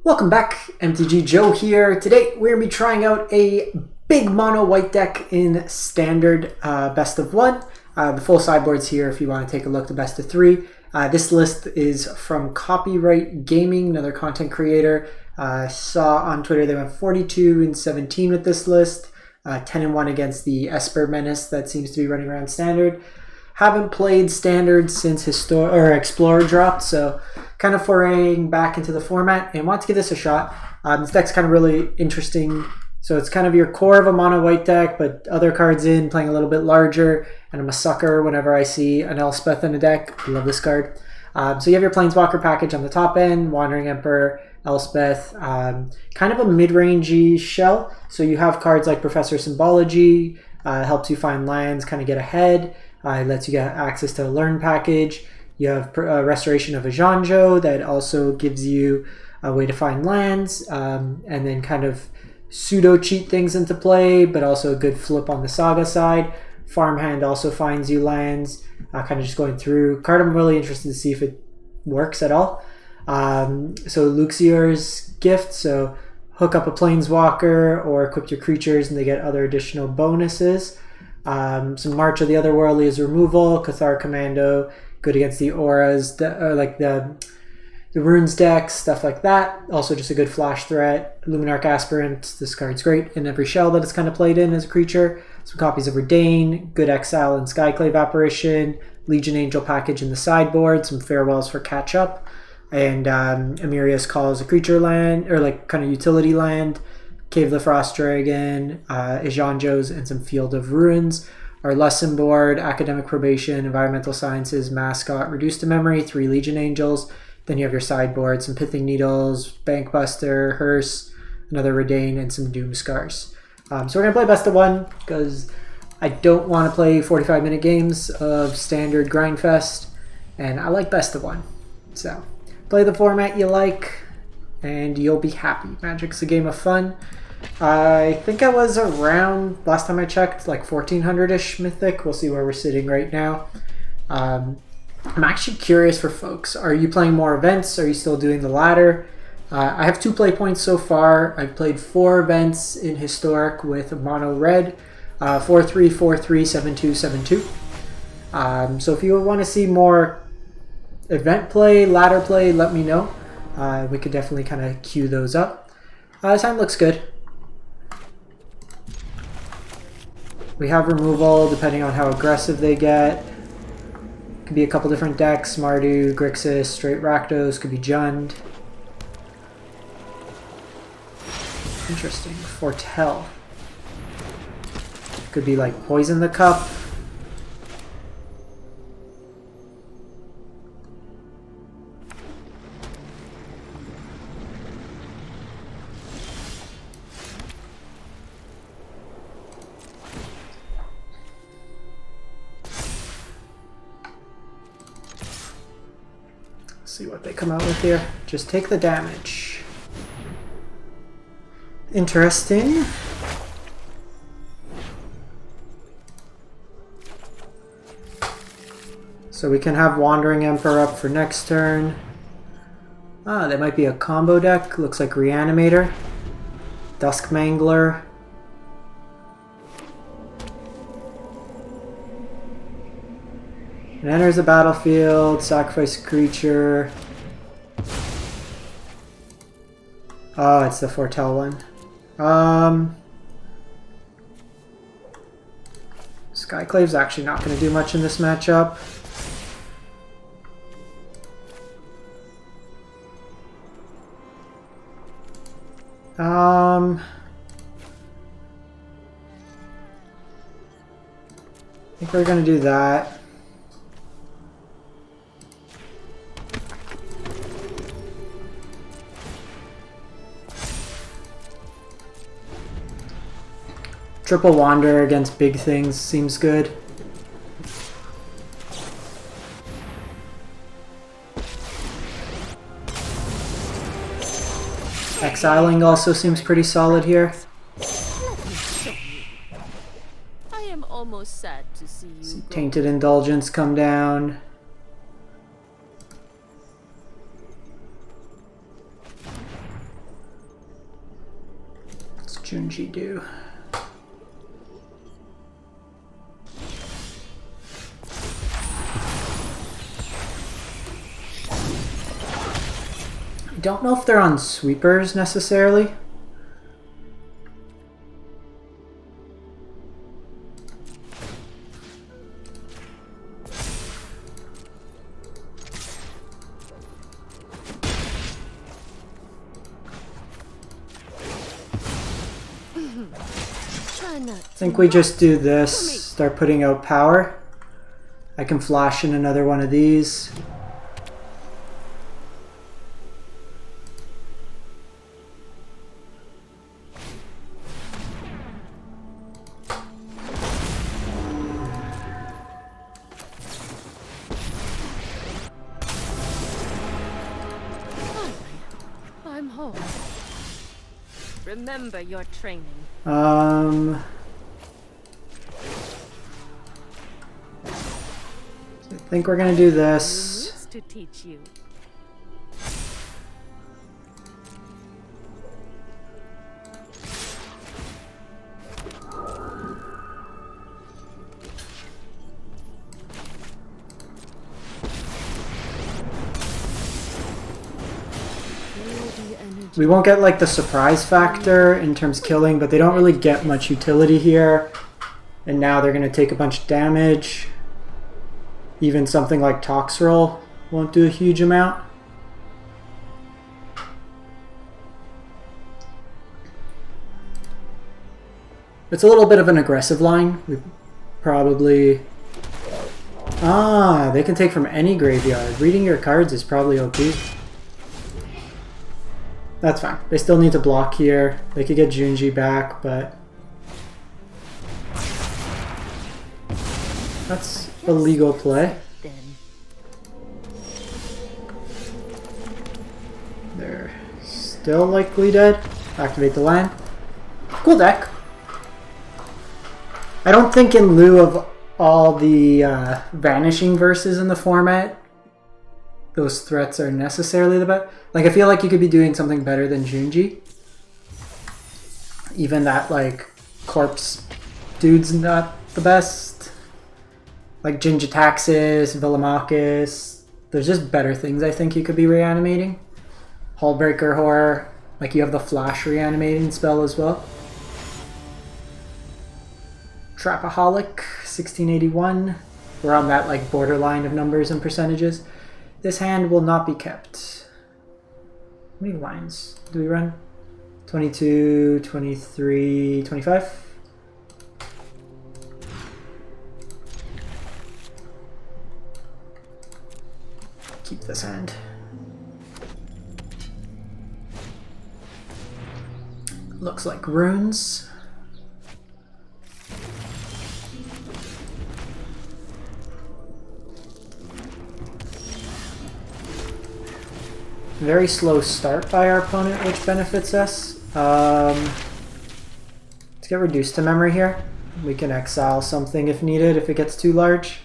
Welcome back, MTG Joe here. Today we're going to be trying out a big mono white deck in standard best of one. The full sideboard's here if you want to take a look at best of three. This list is from Copyright Gaming, another content creator. Saw on Twitter they went 42-17 with this list, 10-1 against the Esper Menace that seems to be running around standard. Haven't played standard since Explorer dropped, so kind of foraying back into the format and want to give this a shot. This deck's kind of really interesting. So it's kind of your core of a mono white deck, but other cards in, playing a little bit larger, and I'm a sucker whenever I see an Elspeth in a deck. I love this card. So you have your Planeswalker package on the top end, Wandering Emperor, Elspeth, kind of a mid-rangey shell. So you have cards like Professor Symbology, helps you find lands, kind of get ahead. It lets you get access to a Learn package. You have Restoration of Ajanjo that also gives you a way to find lands, and then kind of pseudo cheat things into play, but also a good flip on the Saga side. Farmhand also finds you lands, kind of just going through. Card I'm really interested to see if it works at all. So Luxior's Gift, so hook up a Planeswalker or equip your creatures and they get other additional bonuses. Some March of the Otherworldly is removal. Cathar Commando, good against the auras, like the runes decks, stuff like that. Also just a good flash threat. Luminarch Aspirant, this card's great in every shell that it's kind of played in as a creature. Some copies of Redain, good exile and Skyclave Apparition, Legion Angel package in the sideboard, some Farewells for catch up, and Amiria's Call is a creature land, or like kind of utility land. Cave of the Frost Dragon, Ijanjo's, and some Field of Ruins. Our lesson board, Academic Probation, Environmental Sciences, Mascot, Reduced to Memory, 3 Legion Angels. Then you have your sideboard, some Pithing Needles, Bankbuster, Hearse, another Redain, and some Doom Scars. So we're going to play best of one, because I don't want to play 45-minute games of standard Grindfest, and I like best of one. So play the format you like, and you'll be happy. Magic's a game of fun. I think I was around, last time I checked, like 1400-ish Mythic. We'll see where we're sitting right now. I'm actually curious for folks. Are you playing more events? Are you still doing the latter? I have 2 play points so far. I've played 4 events in Historic with Mono Red. 4-3, 4-3, 7-2, 7-2. So if you want to see more event play, ladder play, let me know. We could definitely kind of queue those up. This hand looks good. We have removal depending on how aggressive they get. Could be a couple different decks. Mardu, Grixis, straight Rakdos, could be Jund. Interesting. Foretell. Could be like Poison the Cup. See what they come out with here. Just take the damage. Interesting. So we can have Wandering Emperor up for next turn. That might be a combo deck. Looks like Reanimator, Dusk Mangler. It enters the battlefield, sacrifice a creature. Oh, it's the Foretell one. Skyclave's actually not going to do much in this matchup. I think we're going to do that. Triple Wander against big things seems good. Exiling also seems pretty solid here. I am almost sad to see you. See Tainted Indulgence come down. Junji do? I don't know if they're on sweepers necessarily. I think we just do this, start putting out power. I can flash in another one of these. I'm home. Remember your training. I think we're gonna do this. Used to teach you. We won't get like the surprise factor in terms of killing, but they don't really get much utility here. And now they're gonna take a bunch of damage. Even something like Toxroll won't do a huge amount. It's a little bit of an aggressive line. We probably... Ah, they can take from any graveyard. Reading your cards is probably OP. That's fine. They still need to block here. They could get Junji back, but... That's a legal play. They're still likely dead. Activate the land. Cool deck. I don't think in lieu of all the vanishing verses in the format, those threats are necessarily the best. Like, I feel like you could be doing something better than Junji. Even that, like, corpse dude's not the best. Like Jin-Jitaxis, Villamachus. There's just better things I think you could be reanimating. Hullbreaker Horror. Like, you have the flash reanimating spell as well. Trapaholic, 1681. We're on that, like, borderline of numbers and percentages. This hand will not be kept. How many lines do we run? 22, 23, 25? Keep this hand. Looks like runes. Very slow start by our opponent, which benefits us. Let's get reduced to memory here. We can exile something if needed, if it gets too large.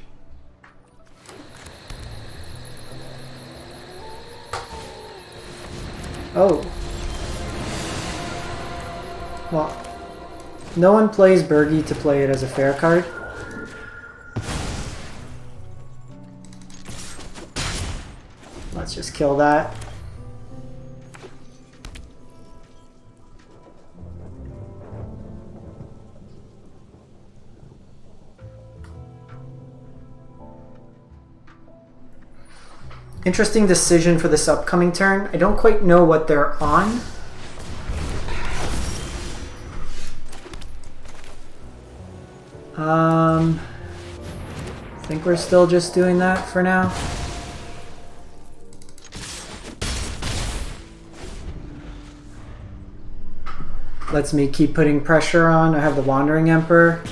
Oh. Well, no one plays Bergie to play it as a fair card. Let's just kill that. Interesting decision for this upcoming turn. I don't quite know what they're on. I think we're still just doing that for now. Lets me keep putting pressure on. I have the Wandering Emperor.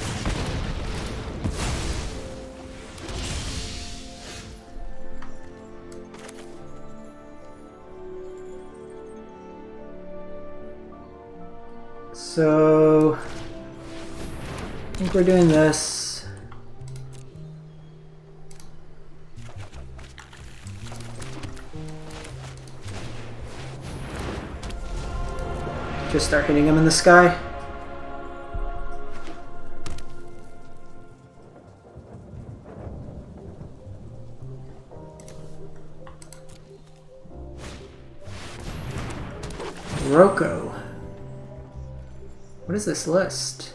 So I think we're doing this. Just start hitting him in the sky. Roko. What is this list?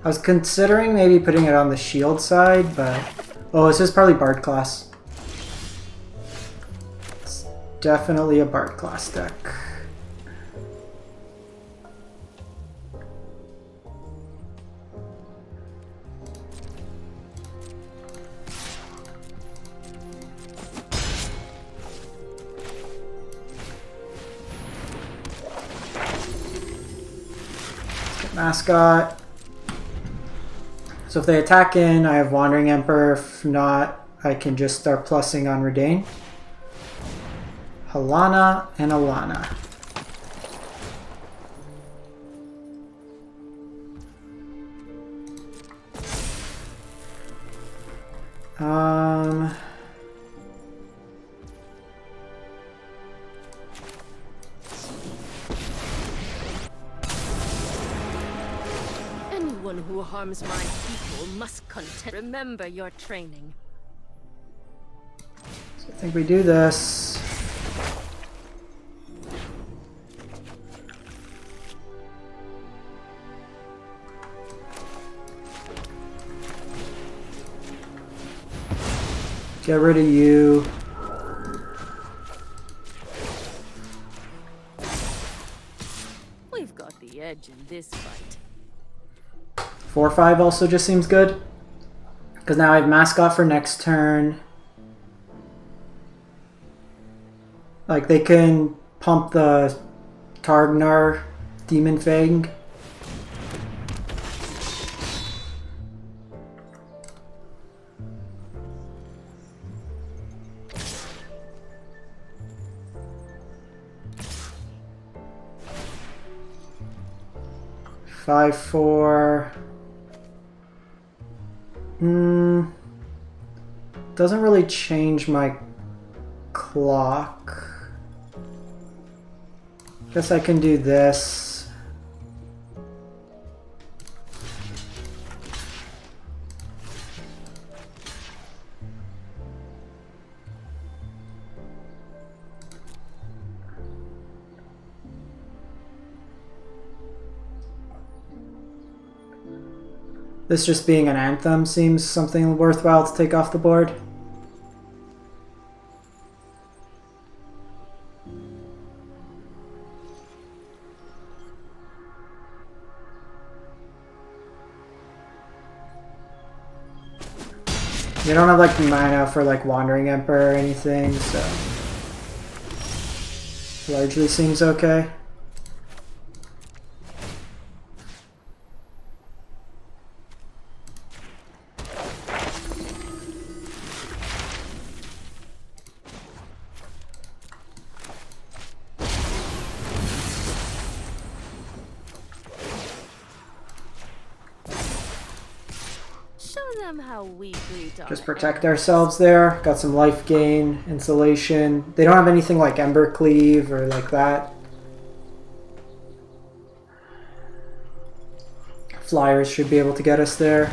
I was considering maybe putting it on the shield side, but... Oh, this is probably Bard class. It's definitely a Bard class deck. Mascot. So if they attack in, I have Wandering Emperor. If not, I can just start plussing on Redain. Halana and Alana. Anyone who harms my people must remember your training. So I think we do this. Get rid of you. We've got the edge in this fight. 4/5 also just seems good. Because now I have Mascot for next turn. Like, they can pump the Targnar Demon Fang. Five, 4. Doesn't really change my clock. Guess I can do this. This just being an anthem seems something worthwhile to take off the board. You don't have like mana for like Wandering Emperor or anything, so largely seems okay. How we greet our Just protect ourselves there. Got some life gain, insulation. They don't have anything like Ember Cleave or like that. Flyers should be able to get us there.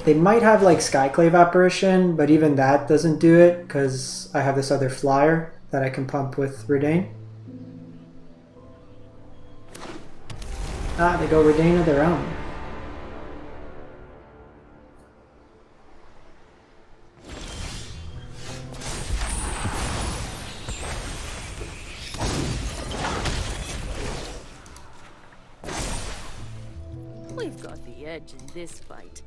They might have like Skyclave Apparition, but even that doesn't do it because I have this other flyer that I can pump with Redain. Ah, they go Redain of their own. We've got the edge in this fight.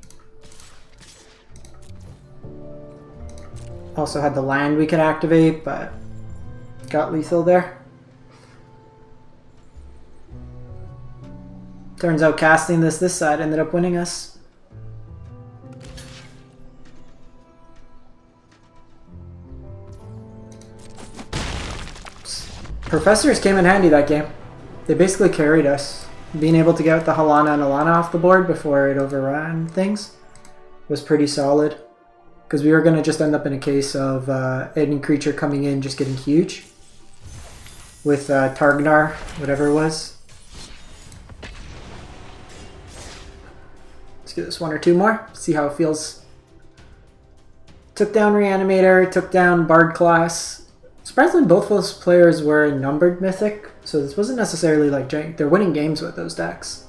Also had the land we could activate, but got lethal there. Turns out casting this side ended up winning us. Professors came in handy that game. They basically carried us. Being able to get the Halana and Alana off the board before it overran things was pretty solid. Because we were going to just end up in a case of any creature coming in just getting huge. With Targnar, whatever it was. Let's get this one or two more. See how it feels. took down Reanimator, took down Bard class. Surprisingly, both those players were numbered Mythic, so this wasn't necessarily like they're winning games with those decks.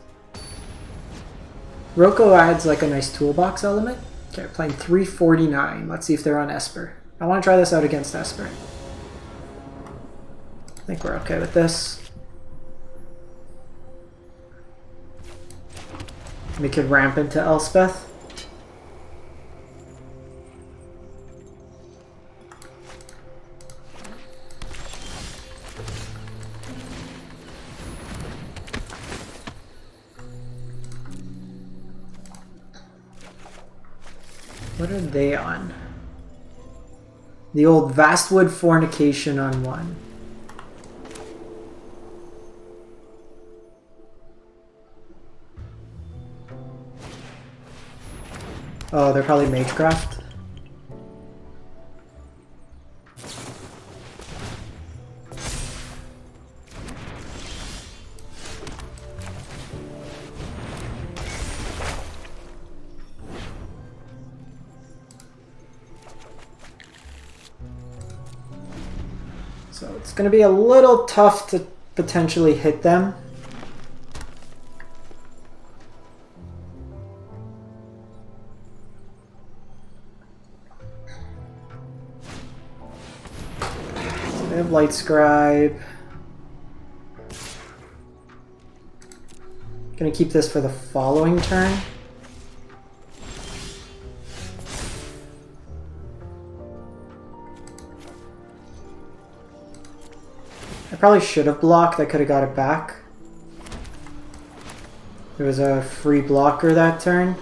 Roko adds like a nice toolbox element. Okay, playing 349. Let's see if they're on Esper. I want to try this out against Esper. I think we're okay with this. We could ramp into Elspeth. What are they on? The old Vastwood Fornication on 1. Oh, they're probably Magecraft. So it's going to be a little tough to potentially hit them. They have Light Scribe. Gonna keep this for the following turn. I probably should have blocked. I could have got it back. There was a free blocker that turn.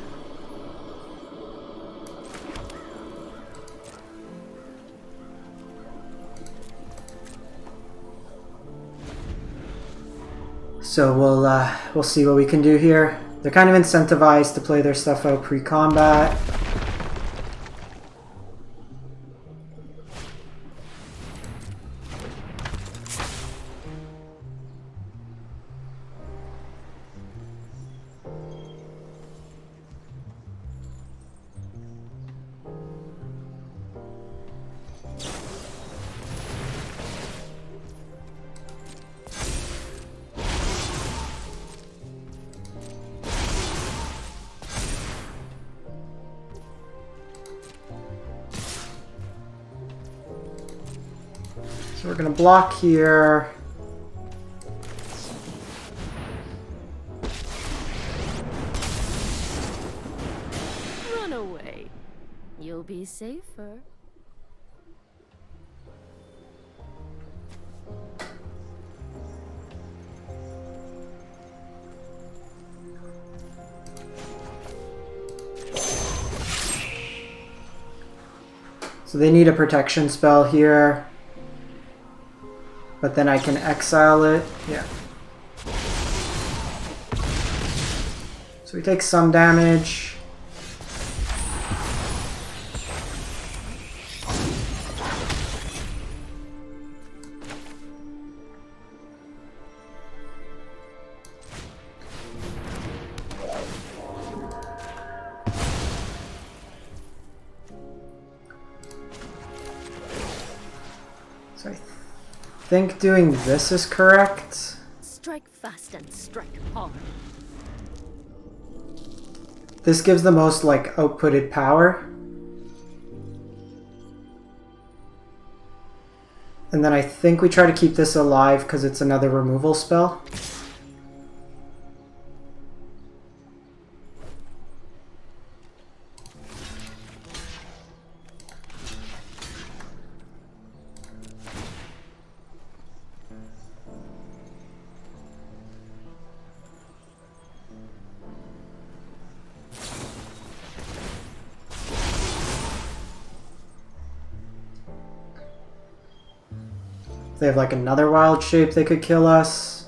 So we'll see what we can do here. They're kind of incentivized to play their stuff out pre-combat. So we're going to block here. Run away. You'll be safer. So they need a protection spell here. But then I can exile it. Yeah. So we take some damage. So I think doing this is correct. Strike fast and strike hard. This gives the most like outputted power. And then I think we try to keep this alive because it's another removal spell. They have like another wild shape they could kill us.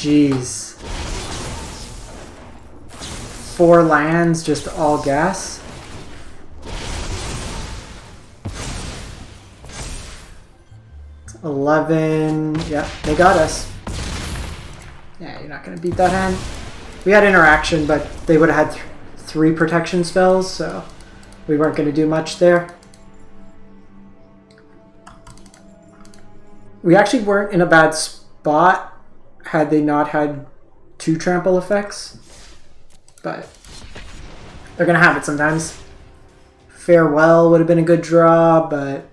Jeez. 4 lands, just all gas. It's 11. Yeah, they got us. Yeah, you're not going to beat that hand. We had interaction, but they would have had 3 protection spells, so we weren't going to do much there. We actually weren't in a bad spot had they not had 2 trample effects, but they're going to have it sometimes. Farewell would have been a good draw, but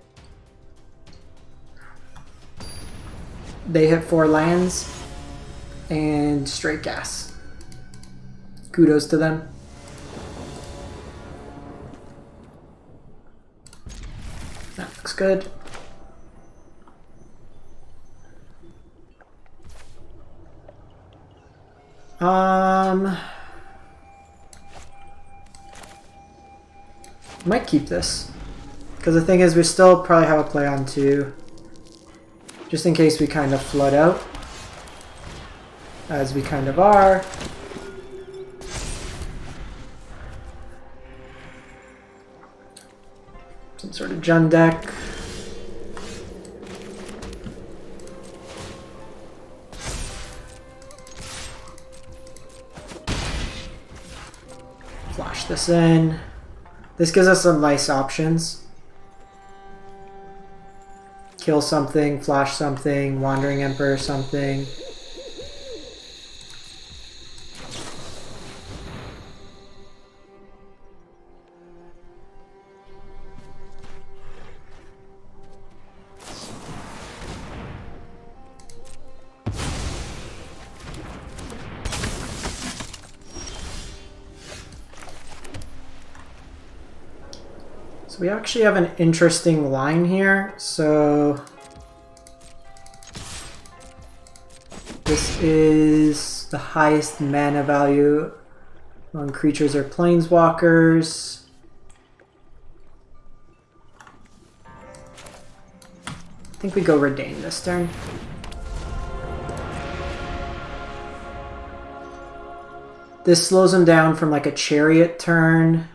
they hit 4 lands and straight gas. Kudos to them. That looks good. Might keep this, because the thing is we still probably have a play on 2, just in case we kind of flood out, as we kind of are. Some sort of Jund deck. Flash this in. This gives us some nice options. Kill something, flash something, Wandering Emperor something. We actually have an interesting line here. So this is the highest mana value among creatures or planeswalkers. I think we go Redain this turn. This slows him down from like a Chariot turn.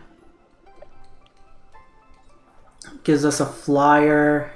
Gives us a flyer.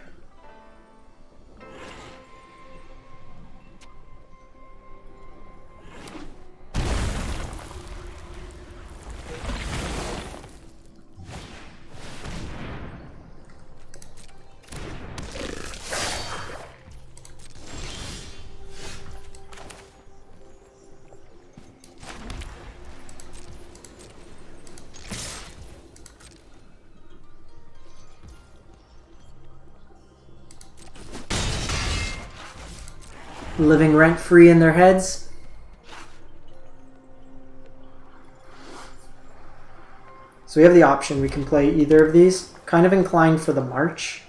Living rent-free in their heads. So we have the option. We can play either of these. Kind of inclined for the March.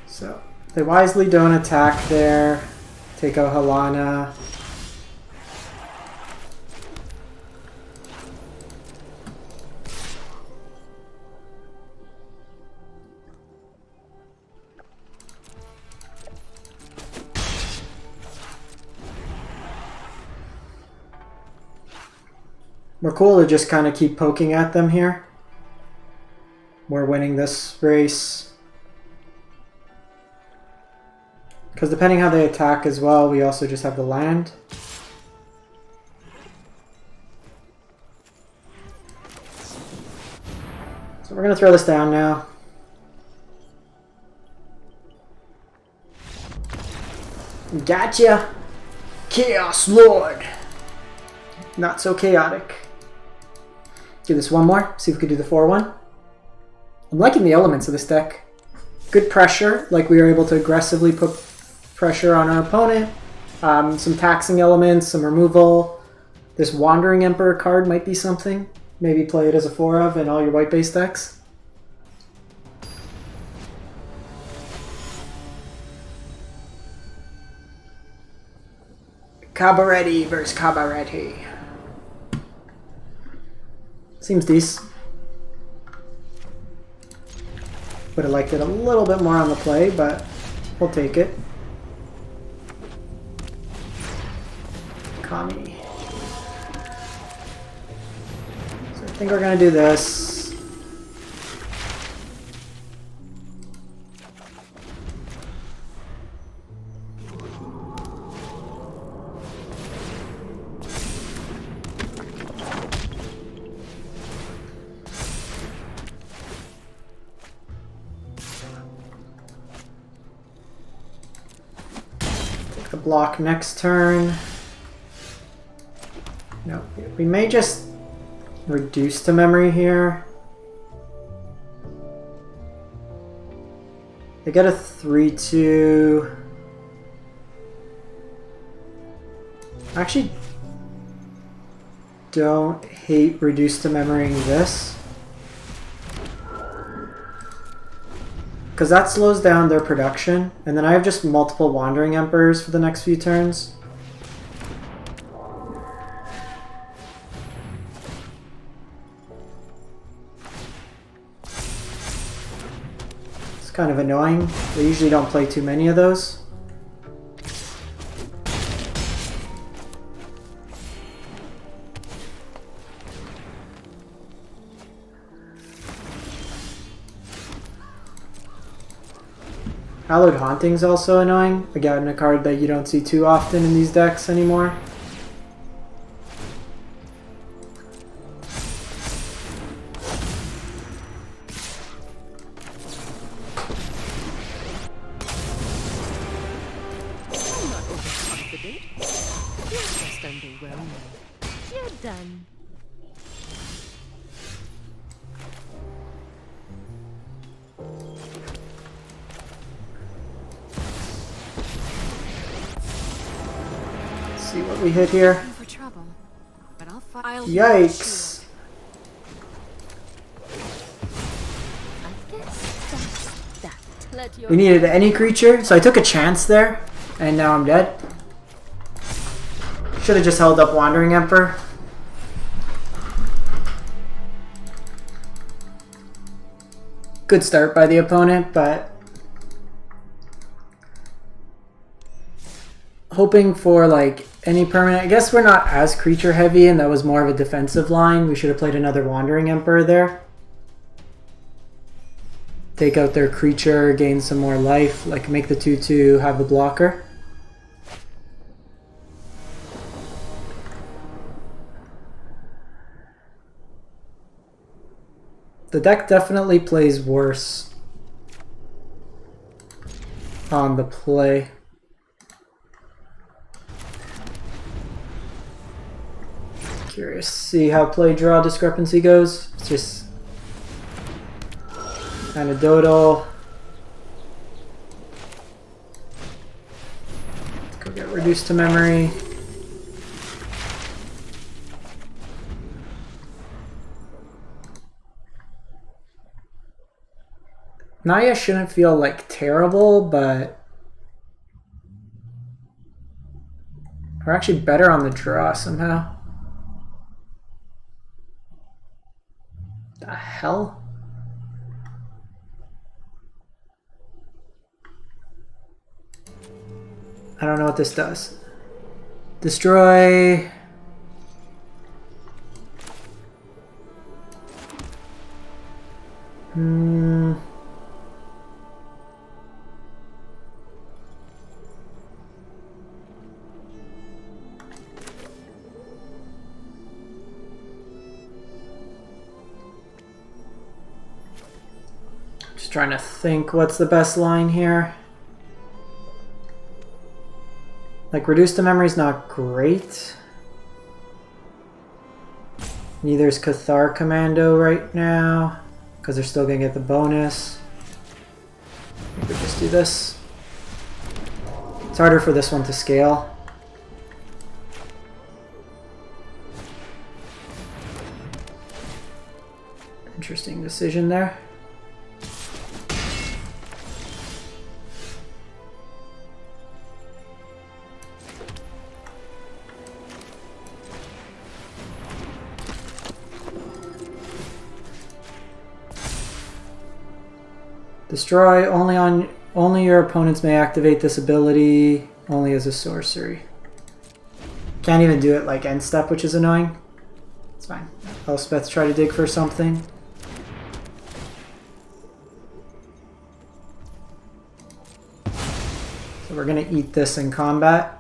So they wisely don't attack there. Take out Halana. We're cool to just kind of keep poking at them here. We're winning this race. Because depending how they attack as well, we also just have the land. So So we're going to throw this down now. Gotcha! Chaos Lord! Not so chaotic. Do this one more, see if we can do the 4-1. I'm liking the elements of this deck. Good pressure, like we were able to aggressively put pressure on our opponent. Some taxing elements, some removal. This Wandering Emperor card might be something. Maybe play it as a 4-of in all your white base decks. Cabaretti versus Cabaretti. Seems decent. Would have liked it a little bit more on the play, but we'll take it. Kami. So I think we're going to do this. The block next turn. No, we may just reduce to memory here. They get a 3-2. I actually don't hate reduce to memorying this, because that slows down their production, and then I have just multiple Wandering Emperors for the next few turns. It's kind of annoying. They usually don't play too many of those. Hallowed Haunting's also annoying. Again, a card that you don't see too often in these decks anymore. I'm not overconfident. You're just underwhelming. You're done. See what we hit here. For trouble, but I'll Yikes. I guess that's that. Let your We needed any creature, so I took a chance there, and now I'm dead. Should have just held up Wandering Emperor. Good start by the opponent, but hoping for like any permanent. I guess we're not as creature heavy, and that was more of a defensive line. We should have played another Wandering Emperor there. Take out their creature, gain some more life, like make the 2/2 have the blocker. The deck definitely plays worse on the play. Curious to see how play draw discrepancy goes. It's just anecdotal. Let's go get reduced to memory. Naya shouldn't feel like terrible, but we're actually better on the draw somehow. The hell? I don't know what this does. Destroy. trying to think what's the best line here. Like, reduce to memory is not great. Neither is Cathar Commando right now, because they're still going to get the bonus. Maybe just do this. It's harder for this one to scale. Interesting decision there. Destroy only your opponents may activate this ability only as a sorcery. Can't even do it like end step, which is annoying. It's fine. Elspeth try to dig for something. So we're gonna eat this in combat.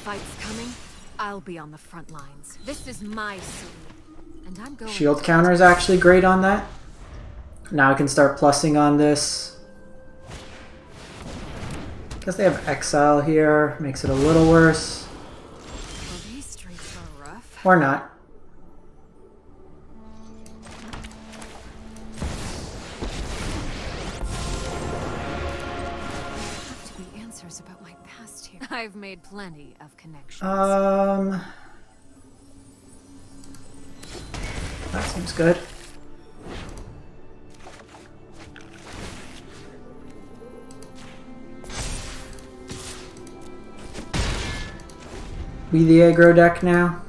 Fight's coming, I'll be on the front lines. This is my city, and I'm going. Shield counter is actually great on that. Now I can start plussing on this. Because they have exile here, makes it a little worse. Well, these streets are rough. Or not. About my past here. I've made plenty of connections. That seems good. Be the aggro deck now.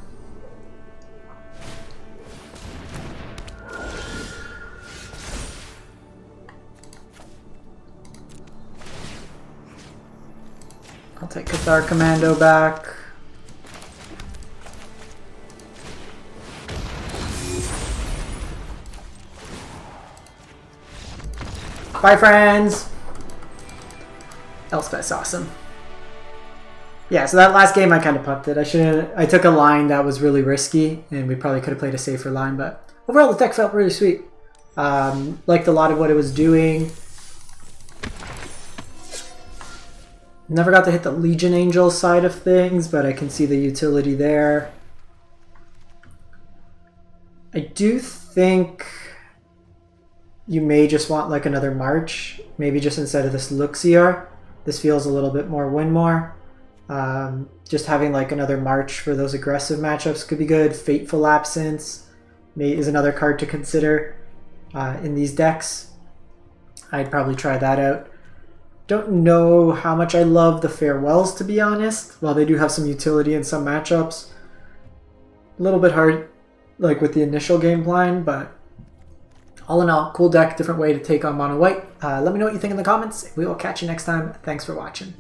I'll take Cathar Commando back. Bye, friends! Elspeth's awesome. Yeah, so that last game I kind of punted. I took a line that was really risky, and we probably could have played a safer line, but overall the deck felt really sweet. Liked a lot of what it was doing. Never got to hit the Legion Angel side of things, but I can see the utility there. I do think you may just want like another March. Maybe just instead of this Luxior. This feels a little bit more win more. Just having like another March for those aggressive matchups could be good. Fateful Absence is another card to consider in these decks. I'd probably try that out. Don't know how much I love the Farewells, to be honest. While they do have some utility in some matchups. A little bit hard, like with the initial game plan, but all in all, cool deck, different way to take on mono white. Let me know what you think in the comments. We will catch you next time. Thanks for watching.